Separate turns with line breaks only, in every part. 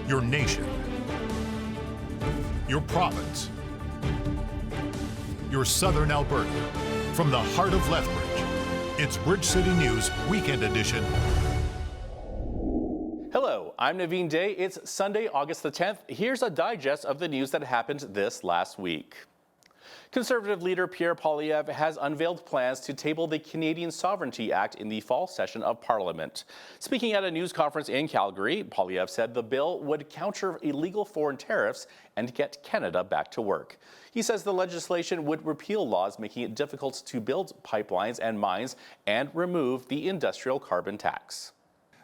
your nation, your province, your southern Alberta. From the heart of Lethbridge, it's Bridge City News Weekend Edition.
Hello, I'm Naveen Day. It's Sunday, August the 10th. Here's a digest of the news that happened this last week. Conservative leader Pierre Poilievre has unveiled plans to table the Canadian Sovereignty Act in the fall session of Parliament. Speaking at a news conference in Calgary, Poilievre said the bill would counter illegal foreign tariffs and get Canada back to work. He says the legislation would repeal laws making it difficult to build pipelines and mines and remove the industrial carbon tax.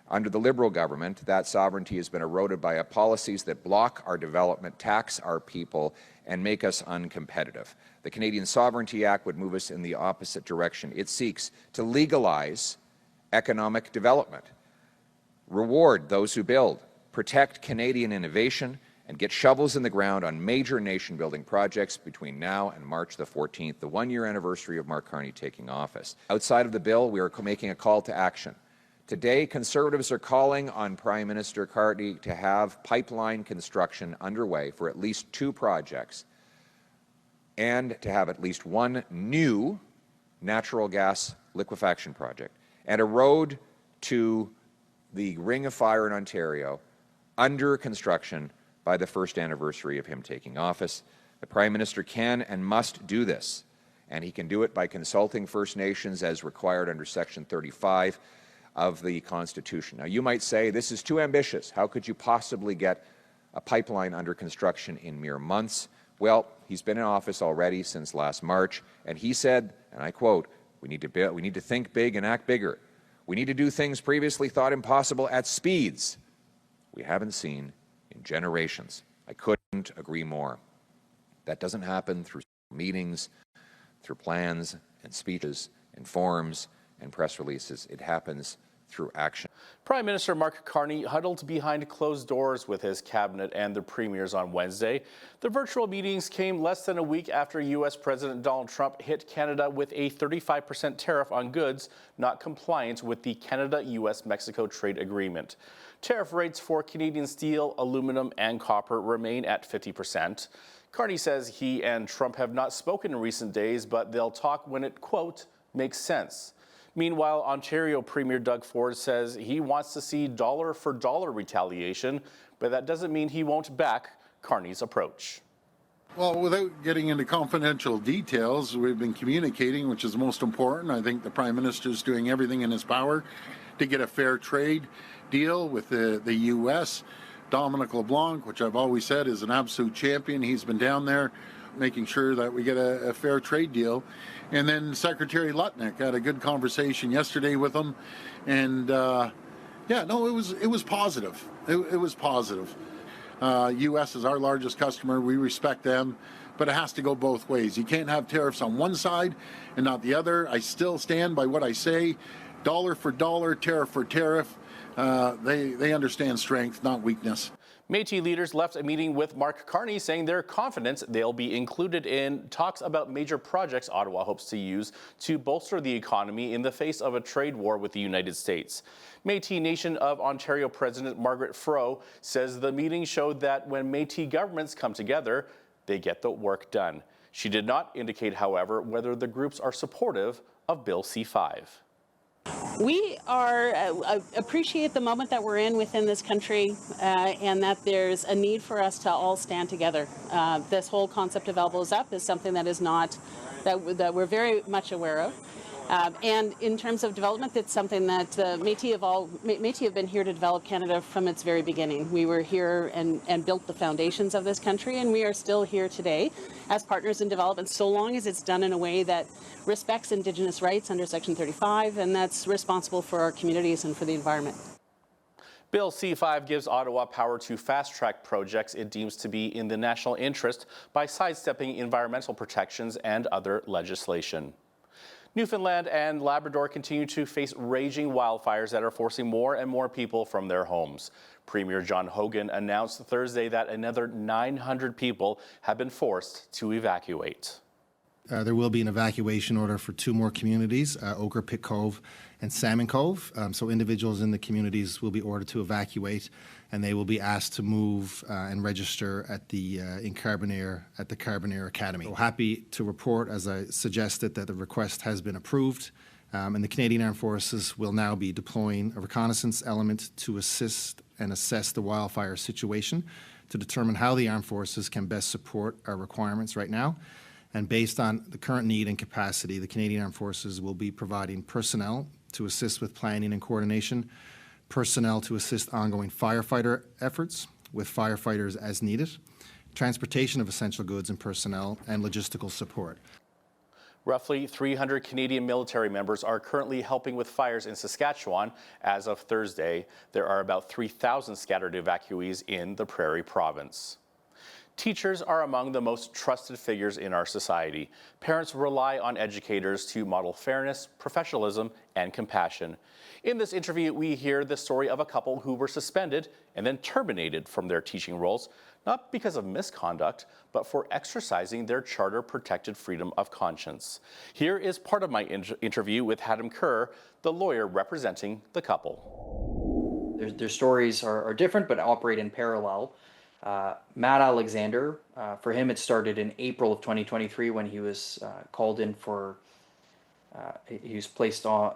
Under the Liberal government, that sovereignty has been eroded by policies that block our development, tax our people, and make us uncompetitive. The Canadian Sovereignty Act would move us in the opposite direction. It seeks to legalize economic development, reward those who build, protect Canadian innovation, and get shovels in the ground on major nation-building projects between now and March the 14th, the one-year anniversary of Mark Carney taking office. Outside of the bill, we are making a call to action. Today, Conservatives are calling on Prime Minister Carney to have pipeline construction underway for at least 2 projects and to have at least 1 new natural gas liquefaction project and a road to the Ring of Fire in Ontario under construction by the first anniversary of him taking office. The Prime Minister can and must do this, and he can do it by consulting First Nations as required under Section 35 of the Constitution. Now, you might say, this is too ambitious. How could you possibly get a pipeline under construction in mere months? Well, he's been in office already since last March, and he said, and I quote, we need to think big and act bigger. We need to do things previously thought impossible at speeds we haven't seen in generations. I couldn't agree more. That doesn't happen through meetings, through plans and speeches and forums and press releases. It happens through action.
Prime Minister Mark Carney huddled behind closed doors with his cabinet and the premiers on Wednesday. The virtual meetings came less than a week after U.S. President Donald Trump hit Canada with a 35% tariff on goods not compliant with the Canada-U.S.-Mexico trade agreement. Tariff rates for Canadian steel, aluminum, and copper remain at 50%. Carney says he and Trump have not spoken in recent days, but they'll talk when it, quote, makes sense. Meanwhile, Ontario Premier Doug Ford says he wants to see dollar-for-dollar retaliation, but that doesn't mean he won't back Carney's approach.
Well, without getting into confidential details, we've been communicating, which is most important. I think the Prime Minister is doing everything in his power to get a fair trade deal with the U.S. Dominic LeBlanc, which I've always said is an absolute champion. He's been down there making sure that we get a fair trade deal. And then Secretary Lutnick had a good conversation yesterday with him. And it was positive. It was positive. U.S. is our largest customer. We respect them. But it has to go both ways. You can't have tariffs on one side and not the other. I still stand by what I say. Dollar for dollar, tariff for tariff. They understand strength, not weakness.
Métis leaders left a meeting with Mark Carney saying they're confident they'll be included in talks about major projects Ottawa hopes to use to bolster the economy in the face of a trade war with the United States. Métis Nation of Ontario President Margaret Froh says the meeting showed that when Métis governments come together, they get the work done. She did not indicate, however, whether the groups are supportive of Bill C-5.
We appreciate the moment that we're in within this country and that there's a need for us to all stand together. This whole concept of elbows up is something that is not, that we're very much aware of. And in terms of development, it's something that Métis have been here to develop Canada from its very beginning. We were here and built the foundations of this country, and we are still here today as partners in development, so long as it's done in a way that respects Indigenous rights under Section 35, and that's responsible for our communities and for the environment.
Bill C-5 gives Ottawa power to fast-track projects it deems to be in the national interest by sidestepping environmental protections and other legislation. Newfoundland and Labrador continue to face raging wildfires that are forcing more and more people from their homes. Premier John Hogan announced Thursday that another 900 people have been forced to evacuate.
There will be an evacuation order for 2 more communities, Ochre Pit Cove and Salmon Cove. So individuals in the communities will be ordered to evacuate, and they will be asked to move and register at the in Carbonear at the Carbonear Academy. So happy to report, as I suggested, that the request has been approved, and the Canadian Armed Forces will now be deploying a reconnaissance element to assist and assess the wildfire situation to determine how the armed forces can best support our requirements right now. And based on the current need and capacity, the Canadian Armed Forces will be providing personnel to assist with planning and coordination, personnel to assist ongoing firefighter efforts with firefighters as needed, transportation of essential goods and personnel, and logistical support.
Roughly 300 Canadian military members are currently helping with fires in Saskatchewan. As of Thursday, there are about 3,000 scattered evacuees in the Prairie Province. Teachers are among the most trusted figures in our society. Parents rely on educators to model fairness, professionalism, and compassion. In this interview, we hear the story of a couple who were suspended and then terminated from their teaching roles, not because of misconduct, but for exercising their charter-protected freedom of conscience. Here is part of my interview with Haddam Kerr, the lawyer representing the couple.
Their stories are different, but operate in parallel. Matt Alexander, for him it started in April of 2023 when he was called in for, he was placed on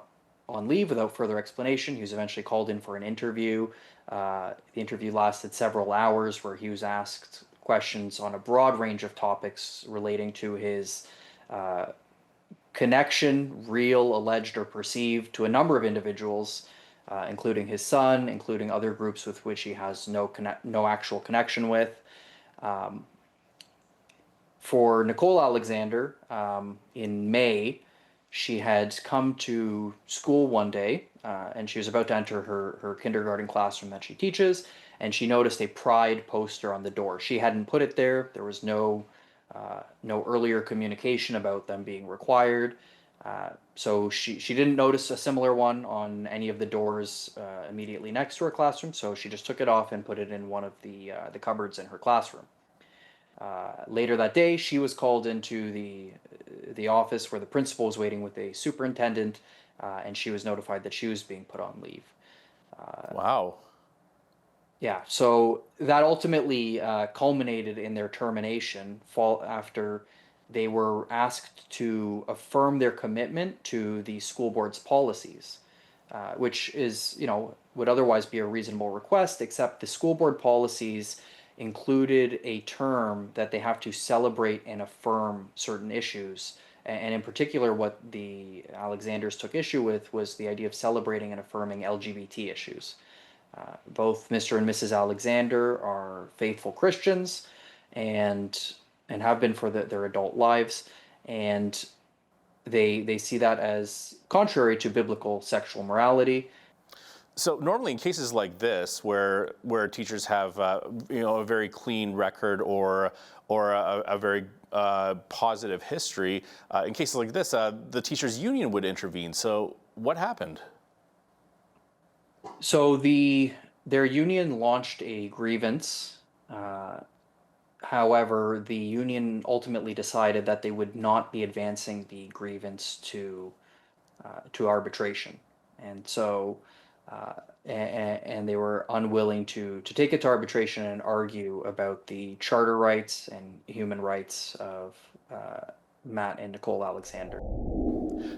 leave without further explanation. He was eventually called in for an interview. The interview lasted several hours where he was asked questions on a broad range of topics relating to his connection, real, alleged, or perceived, to a number of individuals, including his son, including other groups with which he has no actual connection with. For Nicole Alexander, in May, she had come to school one day, and she was about to enter her kindergarten classroom that she teaches, and she noticed a Pride poster on the door. She hadn't put it there. There was no earlier communication about them being required. So she didn't notice a similar one on any of the doors immediately next to her classroom, so she just took it off and put it in one of the cupboards in her classroom. Later that day, she was called into the office where the principal was waiting with a superintendent, and she was notified that she was being put on leave.
Wow.
Yeah, so that ultimately culminated in their termination after they were asked to affirm their commitment to the school board's policies, which is, would otherwise be a reasonable request, except the school board policies included a term that they have to celebrate and affirm certain issues. And in particular, what the Alexanders took issue with was the idea of celebrating and affirming LGBT issues. Both Mr. and Mrs. Alexander are faithful Christians and have been for their adult lives, and they see that as contrary to biblical sexual morality.
So normally in cases like this, where teachers have a very clean record or a very positive history, in cases like this, the teachers' union would intervene. So what happened?
So their union launched a grievance. However, the union ultimately decided that they would not be advancing the grievance to arbitration, and so and they were unwilling to take it to arbitration and argue about the charter rights and human rights of Matt and Nicole Alexander.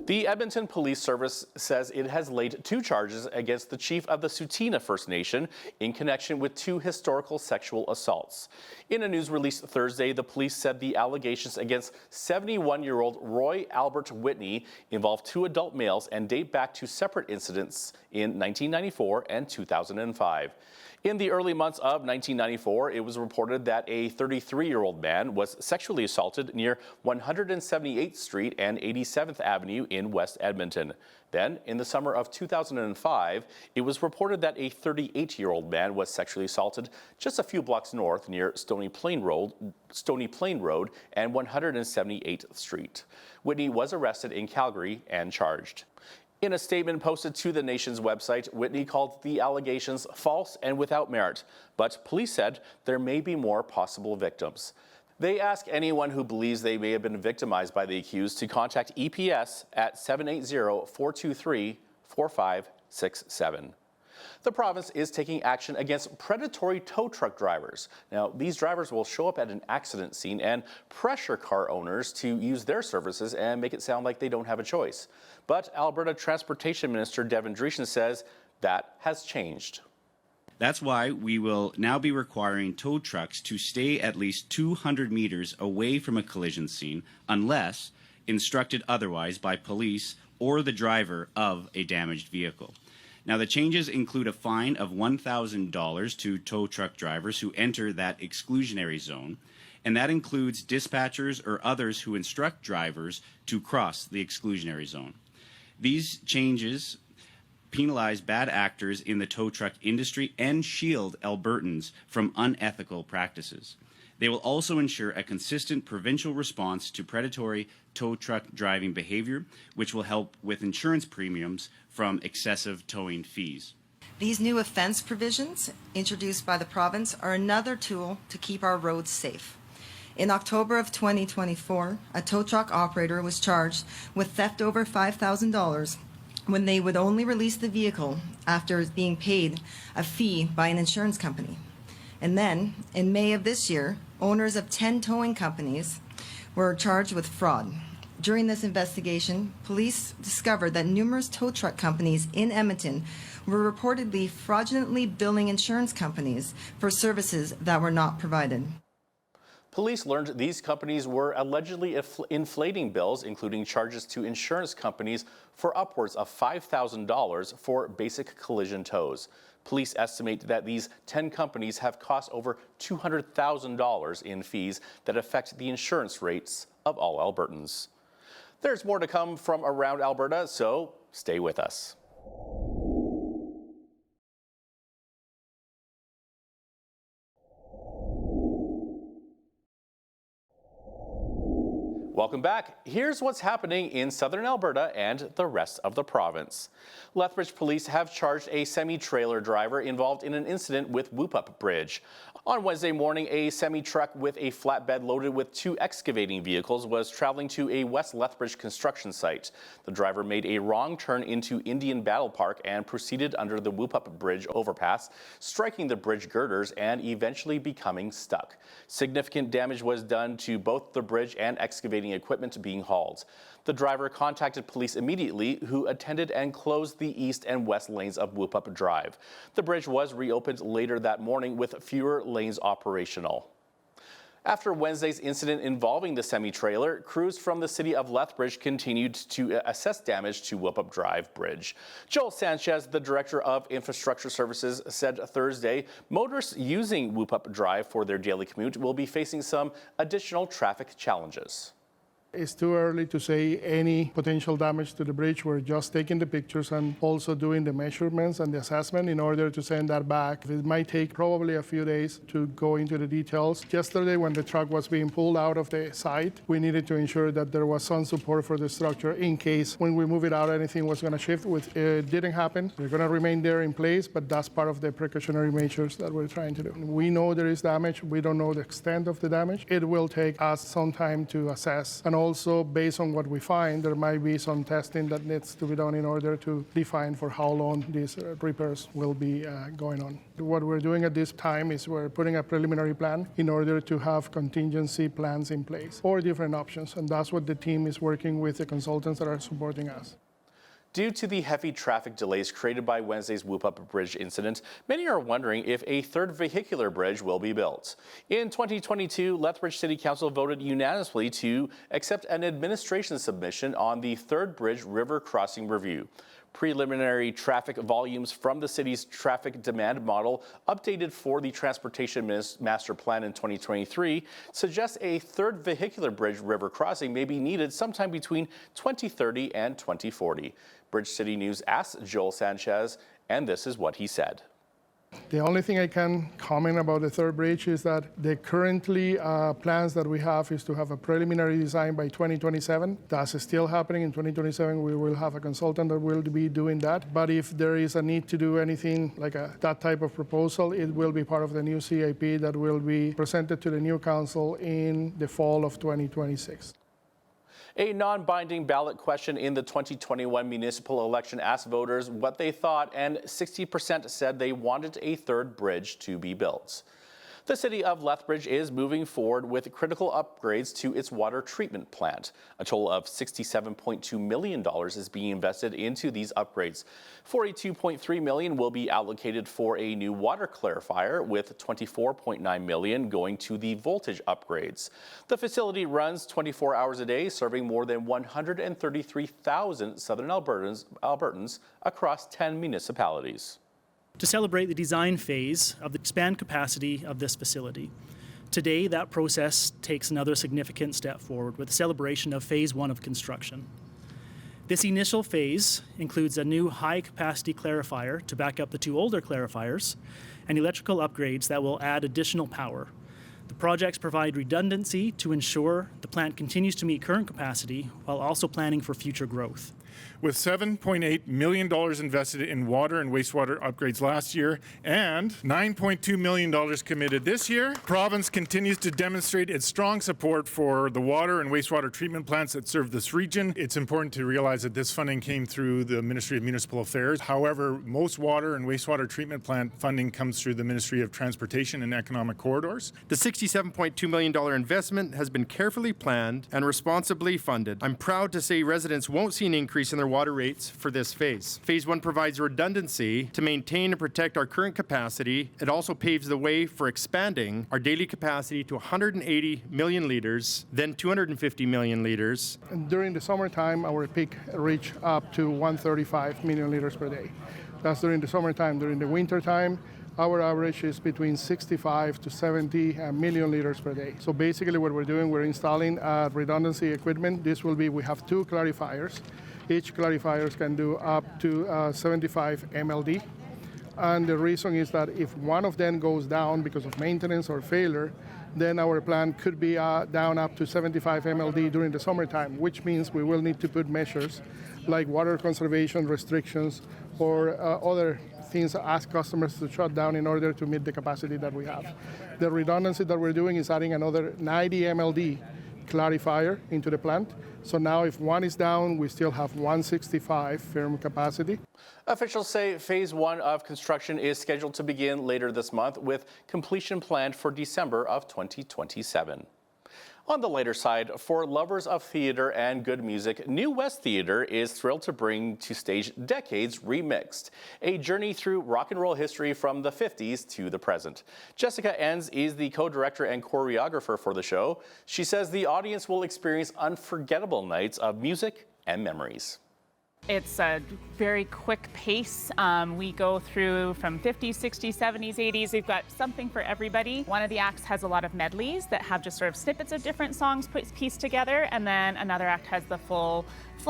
The Edmonton Police Service says it has laid 2 charges against the chief of the Tsuut'ina First Nation in connection with 2 historical sexual assaults. In a news release Thursday, the police said the allegations against 71-year-old Roy Albert Whitney involve 2 adult males and date back to separate incidents in 1994 and 2005. In the early months of 1994, it was reported that a 33-year-old man was sexually assaulted near 178th Street and 87th Avenue in West Edmonton. Then, in the summer of 2005, it was reported that a 38-year-old man was sexually assaulted just a few blocks north near Stony Plain Road and 178th Street. Whitney was arrested in Calgary and charged. In a statement posted to the Nation's website, Whitney called the allegations false and without merit, but police said there may be more possible victims. They ask anyone who believes they may have been victimized by the accused to contact EPS at 780-423-4567. The province is taking action against predatory tow truck drivers. Now, these drivers will show up at an accident scene and pressure car owners to use their services and make it sound like they don't have a choice. But Alberta Transportation Minister Devin Dreeshen says that has changed.
That's why we will now be requiring tow trucks to stay at least 200 meters away from a collision scene unless instructed otherwise by police or the driver of a damaged vehicle. Now, the changes include a fine of $1,000 to tow truck drivers who enter that exclusionary zone, and that includes dispatchers or others who instruct drivers to cross the exclusionary zone. These changes penalize bad actors in the tow truck industry and shield Albertans from unethical practices. They will also ensure a consistent provincial response to predatory tow truck driving behavior, which will help with insurance premiums from excessive towing fees.
These new offense provisions introduced by the province are another tool to keep our roads safe. In October of 2024, a tow truck operator was charged with theft over $5,000 when they would only release the vehicle after being paid a fee by an insurance company. And then, in May of this year, owners of 10 towing companies were charged with fraud. During this investigation, police discovered that numerous tow truck companies in Edmonton were reportedly fraudulently billing insurance companies for services that were not provided.
Police learned these companies were allegedly inflating bills, including charges to insurance companies for upwards of $5,000 for basic collision tows. Police estimate that these 10 companies have cost over $200,000 in fees that affect the insurance rates of all Albertans. There's more to come from around Alberta, so stay with us. Welcome back. Here's what's happening in southern Alberta and the rest of the province. Lethbridge police have charged a semi-trailer driver involved in an incident with Whoop-Up Bridge. On Wednesday morning, a semi-truck with a flatbed loaded with 2 excavating vehicles was traveling to a West Lethbridge construction site. The driver made a wrong turn into Indian Battle Park and proceeded under the Whoop-Up Bridge overpass, striking the bridge girders and eventually becoming stuck. Significant damage was done to both the bridge and excavating equipment being hauled. The driver contacted police immediately, who attended and closed the east and west lanes of Whoop-Up Drive. The bridge was reopened later that morning with fewer lanes operational. After Wednesday's incident involving the semi-trailer, crews from the city of Lethbridge continued to assess damage to Whoop-Up Drive Bridge. Joel Sanchez, the director of infrastructure services, said Thursday motorists using Whoop-Up Drive for their daily commute will be facing some additional traffic challenges.
It's too early to say any potential damage to the bridge. We're just taking the pictures and also doing the measurements and the assessment in order to send that back. It might take probably a few days to go into the details. Yesterday, when the truck was being pulled out of the site, we needed to ensure that there was some support for the structure in case when we move it out, anything was going to shift. It didn't happen. They're going to remain there in place, but that's part of the precautionary measures that we're trying to do. We know there is damage. We don't know the extent of the damage. It will take us some time to assess, and also, based on what we find, there might be some testing that needs to be done in order to define for how long these repairs will be going on. What we're doing at this time is we're putting a preliminary plan in order to have contingency plans in place for different options, and that's what the team is working with the consultants that are supporting us.
Due to the heavy traffic delays created by Wednesday's Whoop-Up Bridge incident, many are wondering if a third vehicular bridge will be built. In 2022, Lethbridge City Council voted unanimously to accept an administration submission on the third bridge river crossing review. Preliminary traffic volumes from the city's traffic demand model, updated for the Transportation Master Plan in 2023, suggests a third vehicular bridge river crossing may be needed sometime between 2030 and 2040. Bridge City News asked Joel Sanchez, and this is what he said.
The only thing I can comment about the third bridge is that the currently plans that we have is to have a preliminary design by 2027. That's still happening. In 2027, we will have a consultant that will be doing that. But if there is a need to do anything like that type of proposal, it will be part of the new CIP that will be presented to the new council in the fall of 2026.
A non-binding ballot question in the 2021 municipal election asked voters what they thought, and 60% said they wanted a third bridge to be built. The city of Lethbridge is moving forward with critical upgrades to its water treatment plant. A total of $67.2 million is being invested into these upgrades. $42.3 million will be allocated for a new water clarifier, with $24.9 million going to the voltage upgrades. The facility runs 24 hours a day, serving more than 133,000 Southern Albertans across 10 municipalities.
To celebrate the design phase of the expand capacity of this facility. Today, that process takes another significant step forward with the celebration of phase 1 of construction. This initial phase includes a new high-capacity clarifier to back up the 2 older clarifiers and electrical upgrades that will add additional power. The projects provide redundancy to ensure the plant continues to meet current capacity while also planning for future growth.
With $7.8 million invested in water and wastewater upgrades last year and $9.2 million committed this year, the province continues to demonstrate its strong support for the water and wastewater treatment plants that serve this region. It's important to realize that this funding came through the Ministry of Municipal Affairs. However, most water and wastewater treatment plant funding comes through the Ministry of Transportation and Economic Corridors.
The $67.2 million investment has been carefully planned and responsibly funded. I'm proud to say residents won't see an increase in their water rates for this phase. Phase 1 provides redundancy to maintain and protect our current capacity. It also paves the way for expanding our daily capacity to 180 million litres, then 250 million litres.
And during the summertime, our peak reached up to 135 million litres per day. That's during the summertime. During the wintertime, our average is between 65 to 70 million litres per day. So basically what we're doing, we're installing redundancy equipment. We have 2 clarifiers. Each clarifier can do up to 75 MLD. And the reason is that if one of them goes down because of maintenance or failure, then our plant could be down up to 75 MLD during the summertime, which means we will need to put measures like water conservation restrictions or other things, ask customers to shut down in order to meet the capacity that we have. The redundancy that we're doing is adding another 90 MLD clarifier into the plant. So now if one is down, we still have 165 firm capacity.
Officials say phase 1 of construction is scheduled to begin later this month, with completion planned for December of 2027. On the lighter side, for lovers of theater and good music, New West Theater is thrilled to bring to stage Decades Remixed, a journey through rock and roll history from the 50s to the present. Jessica Enns is the co-director and choreographer for the show. She says the audience will experience unforgettable nights of music and memories.
It's a very quick pace. We go through from 50s, 60s, 70s, 80s. We've got something for everybody. One of the acts has a lot of medleys that have just sort of snippets of different songs pieced together, and then another act has the full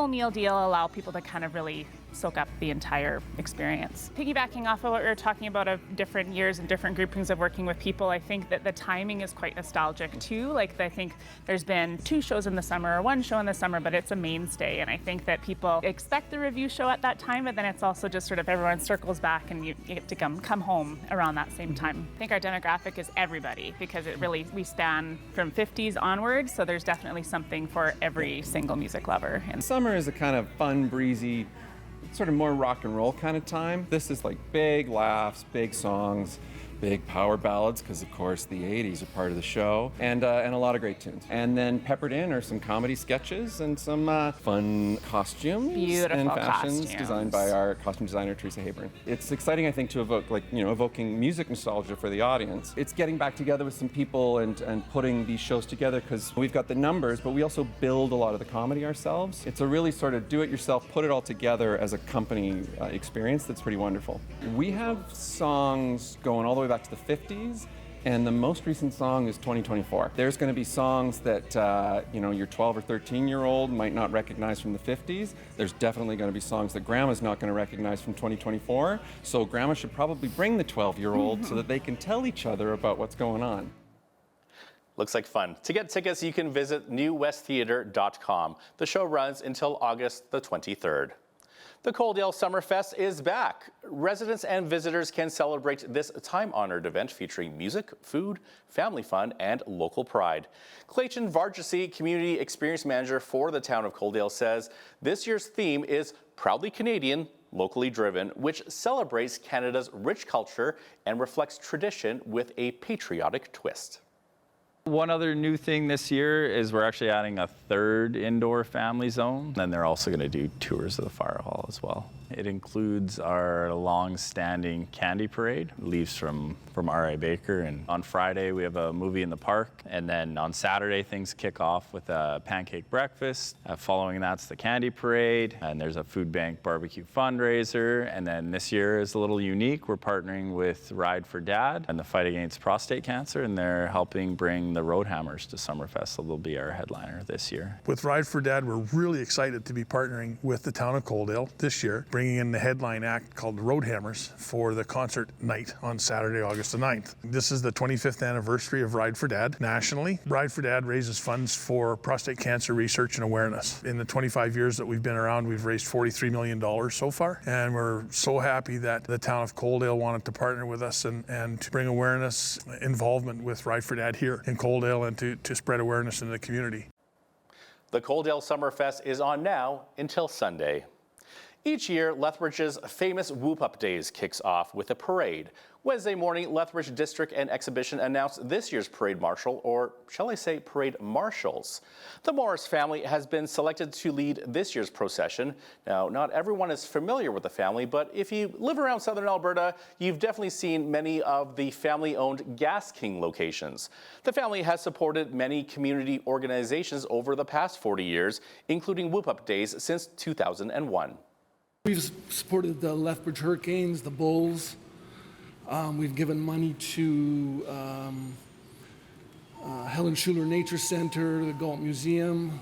meal deal, allow people to kind of really soak up the entire experience. Piggybacking off of what we were talking about of different years and different groupings of working with people, I think that the timing is quite nostalgic too. Like, I think there's been 2 shows in the summer or 1 show in the summer, but it's a mainstay. And I think that people expect the review show at that time, but then it's also just sort of everyone circles back and you get to come home around that same time. I think our demographic is everybody, because we span from 50s onwards, so there's definitely something for every single music lover. And
summer is a kind of fun, breezy, sort of more rock and roll kind of time. This is like big laughs, big songs, big power ballads, because of course the 80s are part of the show, and a lot of great tunes. And then peppered in are some comedy sketches and some fun costumes.
Beautiful
and fashions
costumes.
designed by our costume designer, Teresa Hayburn. It's exciting, I think, to evoke, evoking music nostalgia for the audience. It's getting back together with some people and putting these shows together, because we've got the numbers, but we also build a lot of the comedy ourselves. It's a really sort of do-it-yourself, put it all together as a company experience that's pretty wonderful. We have songs going all the way back to the 50s and the most recent song is 2024. There's going to be songs that your 12 or 13-year-old might not recognize from the 50s. There's definitely going to be songs that Grandma's not going to recognize from 2024. So Grandma should probably bring the 12-year-old so that they can tell each other about what's going on.
Looks like fun. To get tickets, you can visit newwesttheatre.com. The show runs until August the 23rd. The Coaldale Summerfest is back. Residents and visitors can celebrate this time-honored event featuring music, food, family fun, and local pride. Clayton Vargasy, Community Experience Manager for the town of Coaldale, says this year's theme is Proudly Canadian, Locally Driven, which celebrates Canada's rich culture and reflects tradition with a patriotic twist.
One other new thing this year is we're actually adding a third indoor family zone. And they're also going to do tours of the fire hall as well. It includes our long-standing candy parade, leaves from R.I. Baker. And on Friday, we have a movie in the park. And then on Saturday, things kick off with a pancake breakfast. Following that's the candy parade. And there's a food bank barbecue fundraiser. And then this year is a little unique. We're partnering with Ride for Dad and the fight against prostate cancer. And they're helping bring the Roadhammers to Summerfest. So they'll be our headliner this year.
With Ride for Dad, we're really excited to be partnering with the town of Coaldale this year, bringing in the headline act called the Roadhammers for the concert night on Saturday, August the 9th. This is the 25th anniversary of Ride for Dad nationally. Ride for Dad raises funds for prostate cancer research and awareness. In the 25 years that we've been around, we've raised $43 million so far, and we're so happy that the town of Coaldale wanted to partner with us and to bring awareness involvement with Ride for Dad here in Coaldale and to spread awareness in the community.
The Coaldale Summerfest is on now until Sunday. Each year, Lethbridge's famous Whoop Up Days kicks off with a parade. Wednesday morning, Lethbridge District and Exhibition announced this year's parade marshal, or shall I say parade marshals. The Morris family has been selected to lead this year's procession. Now, not everyone is familiar with the family, but if you live around southern Alberta, you've definitely seen many of the family-owned Gas King locations. The family has supported many community organizations over the past 40 years, including Whoop Up Days since 2001.
We've supported the Lethbridge Hurricanes, the Bulls. We've given money to Helen Schuler Nature Center, the Galt Museum.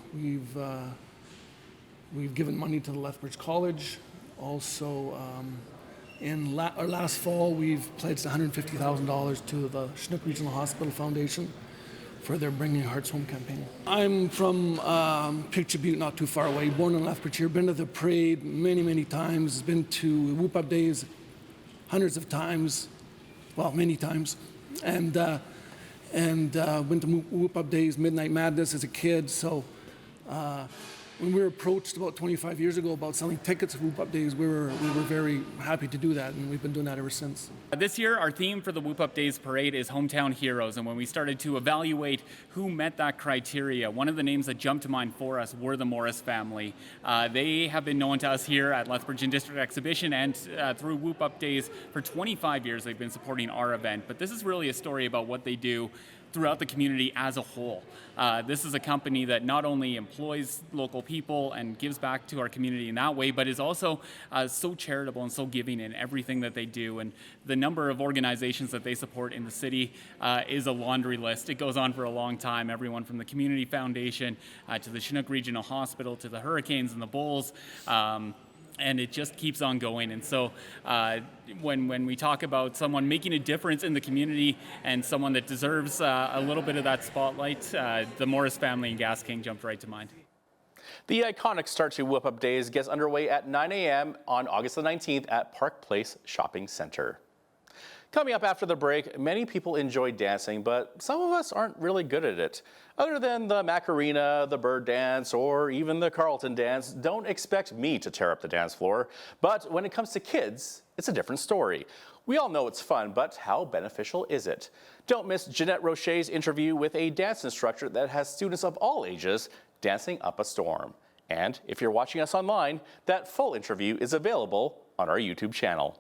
We've given money to the Lethbridge College. Also, last fall, we've pledged $150,000 to the Chinook Regional Hospital Foundation for their Bringing Hearts Home campaign. I'm from Picture Butte, not too far away, born in Lethbridge here, been to the parade many, many times, been to Whoop Up Days hundreds of times, well, many times, and went to Whoop Up Days, Midnight Madness as a kid, so when we were approached about 25 years ago about selling tickets to Whoop Up Days, we were very happy to do that, and we've been doing that ever since.
This year, our theme for the Whoop Up Days parade is Hometown Heroes, and when we started to evaluate who met that criteria, one of the names that jumped to mind for us were the Morris family. They have been known to us here at Lethbridge and District Exhibition and through Whoop Up Days for 25 years. They've been supporting our event, but this is really a story about what they do throughout the community as a whole. This is a company that not only employs local people and gives back to our community in that way, but is also so charitable and so giving in everything that they do. And the number of organizations that they support in the city is a laundry list. It goes on for a long time. Everyone from the Community Foundation to the Chinook Regional Hospital to the Hurricanes and the Bulls. And it just keeps on going. And so when we talk about someone making a difference in the community and someone that deserves a little bit of that spotlight, the Morris family and Gas King jumped right to mind.
The iconic start to Whoop Up Days gets underway at 9 a.m. on August the 19th at Park Place Shopping Centre. Coming up after the break, many people enjoy dancing, but some of us aren't really good at it. Other than the Macarena, the Bird Dance, or even the Carlton Dance, don't expect me to tear up the dance floor. But when it comes to kids, it's a different story. We all know it's fun, but how beneficial is it? Don't miss Jeanette Roche's interview with a dance instructor that has students of all ages dancing up a storm. And if you're watching us online, that full interview is available on our YouTube channel.